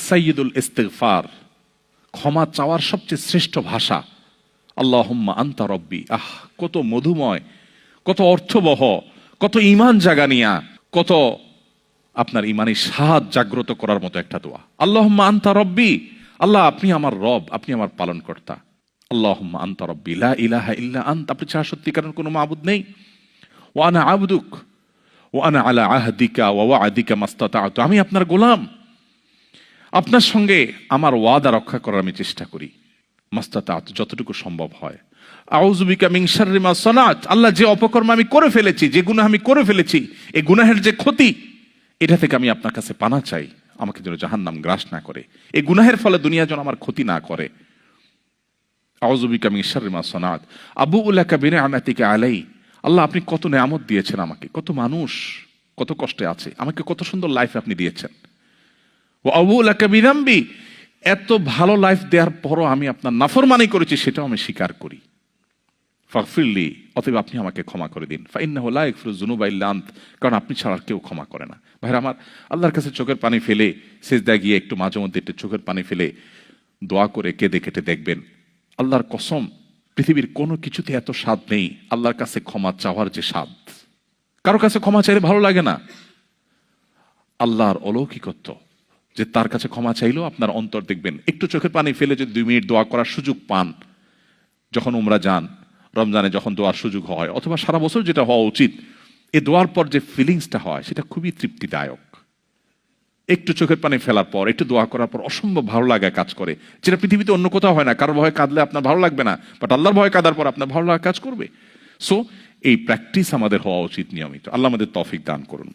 সাইয়্যিদুল ইস্তিগফার, ক্ষমা চাওয়ার সবচেয়ে শ্রেষ্ঠ ভাষা আল্লাহুম্মা আনতা রব্বি। কত মধুময়, কত অর্থবহ, কত ঈমান জাগানিয়া, কত আপনার ঈমানি স্বাদ জাগ্রত করার মতো একটা দোয়া। আল্লাহুম্মা আনতা রব্বি, আল্লাহ আপনি আমার রব, আপনি আমার পালনকর্তা। আল্লাহুম্মা আনতা রব্বি লা ইলাহা ইল্লা আনতা, আপনি ছাড়া সত্যিকারের কোনো মাবুদ নেই। ওয়া আনা আবদুক ওয়া আনা আলা আহদিকা ওয়া ওয়া'দিকা মাস্তাতা'তু, আমি আপনার গোলাম, আপনার সঙ্গে আমার ওয়াদা রক্ষা করার আমি চেষ্টা করি, মাস্তাতা'তু, যতটুকু সম্ভব হয়। আউযু বিকা মিন শাররি মা সানাত, আল্লাহ যে অপকর্ম আমি করে ফেলেছি, যে গুনাহ আমি করে ফেলেছি, এই গুনাহের যে ক্ষতি, এটা থেকে আমি আপনার কাছে পানা চাই, আমাকে যেন জাহান্নাম গ্রাস না করে, এই গুনাহের ফলে দুনিয়া যেন আমার ক্ষতি না করে। আউযু বিকা মিন শাররি মা সানাত আবুউ লাকা বিনি'মাতিকা আলাই, আল্লাহ আপনি কত নেয়ামত দিয়েছেন আমাকে, কত মানুষ কত কষ্টে আছে, আমাকে কত সুন্দর লাইফ আপনি দিয়েছেন। ওয়া আবুউ লাকা বিযামবি, এত ভালো লাইফ দেওয়ার পরও আমি আপনার নাফরমানি করেছি, সেটাও আমি স্বীকার করি। ফাগফিরলি, অতএব আপনি আমাকে ক্ষমা করে দিন। ফাইন্নাহু লা ইয়াগফিরুয যুনুবা ইল্লা আনত, কারণ আপনি ছাড়া আর কেউ ক্ষমা করে না। ভাইরা আমার, আল্লাহর কাছে চোখের পানি ফেলে সিজদায় গিয়ে একটু মাঝে মধ্যে একটু চোখের পানি ফেলে দোয়া করে কেঁদে কেটে দেখবেন, আল্লাহর কসম পৃথিবীর কোনো কিছুতে এত স্বাদ নেই আল্লাহর কাছে ক্ষমা চাওয়ার যে স্বাদ। কারো কাছে ক্ষমা চাইলে ভালো লাগে না। আল্লাহর অলৌকিকত্ব যে তার কাছে ক্ষমা চাইলেও আপনার অন্তর দেখবেন, একটু চোখের পানি ফেলে যদি 2 মিনিট দোয়া করার সুযোগ পান, যখন উমরা যান, রমজানে যখন দোয়ার সুযোগ হয়, অথবা সারা বছর যেটা হওয়া উচিত, এই দোয়ার পর যে ফিলিংসটা হয় সেটা খুবই তৃপ্তিদায়ক। একটু চোখের পানি ফেলার পর, একটু দোয়া করার পর অসম্ভব ভালো লাগা কাজ করে, যেটা পৃথিবীতে অন্য কোথাও হয় না। কারোর ভয়ে কাঁদলে আপনার ভালো লাগবে না, বাট আল্লাহর ভয়ে কাঁদার পর আপনার ভালো লাগা কাজ করবে। সো এই প্র্যাকটিস আমাদের হওয়া উচিত নিয়মিত। আল্লাহ আমাদের তৌফিক দান করুন।